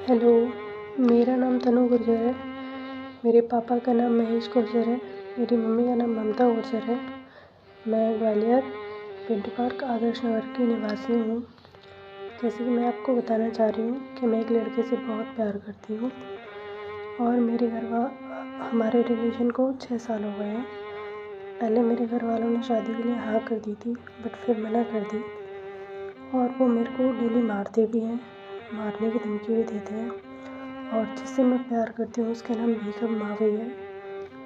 Hello, मेरा नाम तनु गुर्जर है। मेरे पापा का नाम महेश गुर्जर है। मेरी मम्मी का नाम ममता गुर्जर है। मैं ग्वालियर पिंटू पार्क आदर्श नगर की निवासी हूँ। जैसे कि मैं आपको बताना चाह रही हूँ कि मैं एक लड़के से बहुत प्यार करती हूँ और मेरे हमारे रिलेशन को 6 साल हो गए हैं। पहले मेरे घर वालों ने शादी के लिए हाँ कर दी थी, बट फिर मना कर दी और वो मेरे को डेली मारते भी हैं, मारने की धमकी भी देते हैं। और जिससे मैं प्यार करती हूँ उसका नाम बेगम मावी है,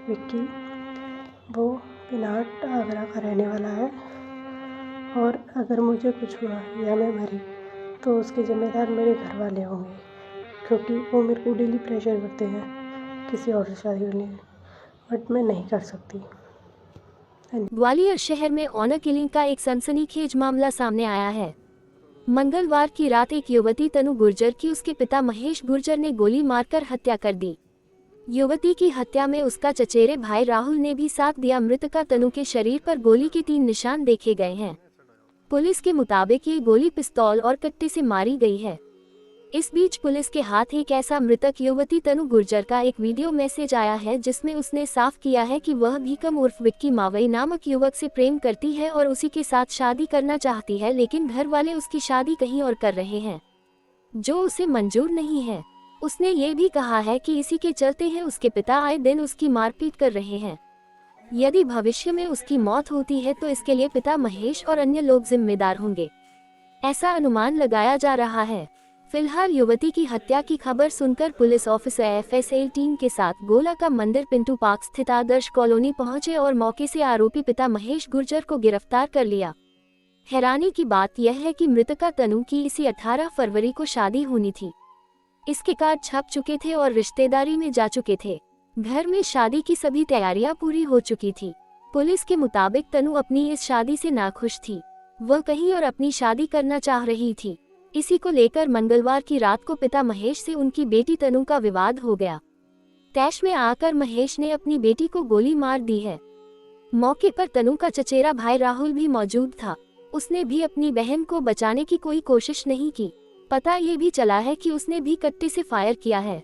विक्की। वो पिनाट आगरा का रहने वाला है और अगर मुझे कुछ हुआ या मैं मरी तो उसके ज़िम्मेदार मेरे घर वाले होंगे, क्योंकि वो मेरे को डेली प्रेशर करते हैं किसी और से शादी करने के, बट मैं नहीं कर सकती। ग्वालियर शहर में ऑनर किलिंग का एक सनसनीखेज मामला सामने आया है। मंगलवार की रात एक युवती तनु गुर्जर की उसके पिता महेश गुर्जर ने गोली मारकर हत्या कर दी। युवती की हत्या में उसका चचेरे भाई राहुल ने भी साथ दिया। मृतका तनु के शरीर पर गोली के 3 निशान देखे गए हैं। पुलिस के मुताबिक ये गोली पिस्तौल और कट्टे से मारी गई है। इस बीच पुलिस के हाथ एक ऐसा मृतक युवती तनु गुर्जर का एक वीडियो मैसेज आया है जिसमें उसने साफ किया है कि वह भीकम उर्फ विक्की मावई नामक युवक से प्रेम करती है और उसी के साथ शादी करना चाहती है, लेकिन घर वाले उसकी शादी कहीं और कर रहे हैं जो उसे मंजूर नहीं है। उसने ये भी कहा है कि इसी के चलते हैं उसके पिता आए दिन उसकी मारपीट कर रहे हैं। यदि भविष्य में उसकी मौत होती है तो इसके लिए पिता महेश और अन्य लोग जिम्मेदार होंगे, ऐसा अनुमान लगाया जा रहा है। फिलहाल युवती की हत्या की खबर सुनकर पुलिस ऑफिसर FSL टीम के साथ गोला का मंदिर पिंटू पार्क स्थित आदर्श कॉलोनी पहुंचे और मौके से आरोपी पिता महेश गुर्जर को गिरफ्तार कर लिया। हैरानी की बात यह है कि मृतका तनु की इसी 18 फरवरी को शादी होनी थी। इसके कार्ड छप चुके थे और रिश्तेदारी में जा चुके थे। घर में शादी की सभी तैयारियां पूरी हो चुकी थी। पुलिस के मुताबिक तनु अपनी इस शादी से नाखुश थी। वह कहीं और अपनी शादी करना चाह रही थी। इसी को लेकर मंगलवार की रात को पिता महेश से उनकी बेटी तनु का विवाद हो गया। तैश में आकर महेश ने अपनी बेटी को गोली मार दी है। मौके पर तनु का चचेरा भाई राहुल भी मौजूद था। उसने भी अपनी बहन को बचाने की कोई कोशिश नहीं की। पता ये भी चला है कि उसने भी कट्टे से फायर किया है।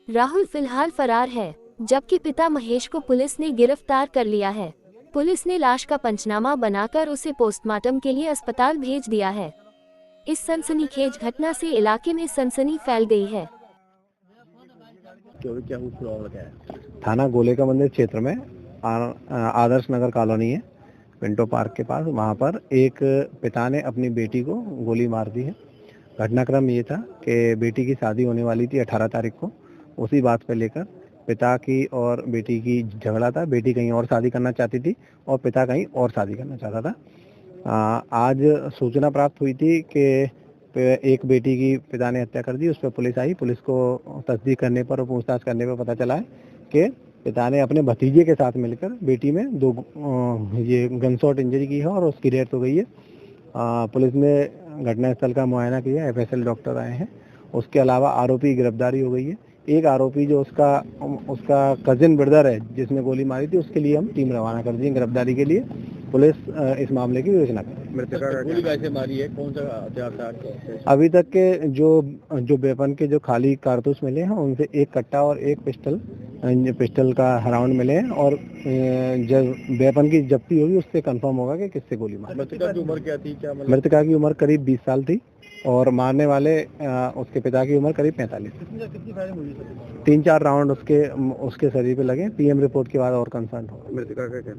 राहुल फिलहाल फरार है, जबकि पिता महेश को पुलिस ने गिरफ्तार कर लिया है। पुलिस ने लाश का पंचनामा बनाकर उसे पोस्टमार्टम के लिए अस्पताल भेज दिया है। इस सनसनीखेज घटना से इलाके में सनसनी फैल गई है। थाना गोले का मंदिर क्षेत्र में आदर्श नगर कॉलोनी है, पिंटो पार्क के पास। वहां पर एक पिता ने अपनी बेटी को गोली मार दी है। घटनाक्रम ये था कि बेटी की शादी होने वाली थी 18 तारीख को। उसी बात पर लेकर पिता की और बेटी की झगड़ा था। बेटी कहीं और शादी करना चाहती थी और पिता कहीं और शादी करना चाहता था। आज सूचना प्राप्त हुई थी कि एक बेटी की पिता ने हत्या कर दी। उस पर पुलिस आई। पुलिस को तस्दीक करने पर और पूछताछ करने पर पता चला है कि पिता ने अपने भतीजे के साथ मिलकर बेटी में 2 ये गनशॉट इंजरी की है और उसकी डेथ हो गई है। पुलिस ने घटनास्थल का मुआयना किया, FSL डॉक्टर आए हैं। उसके अलावा आरोपी की गिरफ्तारी हो गई है। एक आरोपी जो उसका कजिन ब्रदर है जिसने गोली मारी थी, उसके लिए हम टीम रवाना कर दी गिरफ्तारी के लिए। पुलिस इस मामले की विवेचना कर रही है। गोली कैसे मारी है, कौन सा हथियार था? अभी तक के जो वेपन के जो खाली कारतूस मिले हैं उनसे एक कट्टा और एक पिस्टल का राउंड मिले हैं और जब वेपन की जब्ती होगी उससे कंफर्म होगा कि किससे गोली मारी। मृतका की उम्र क्या थी? मृतका की उम्र करीब 20 साल थी और मारने वाले उसके पिता की उम्र करीब 45। 3-4 राउंड उसके शरीर पे लगे। PM रिपोर्ट के बाद और कंसर्न होगा। मृतका का क्या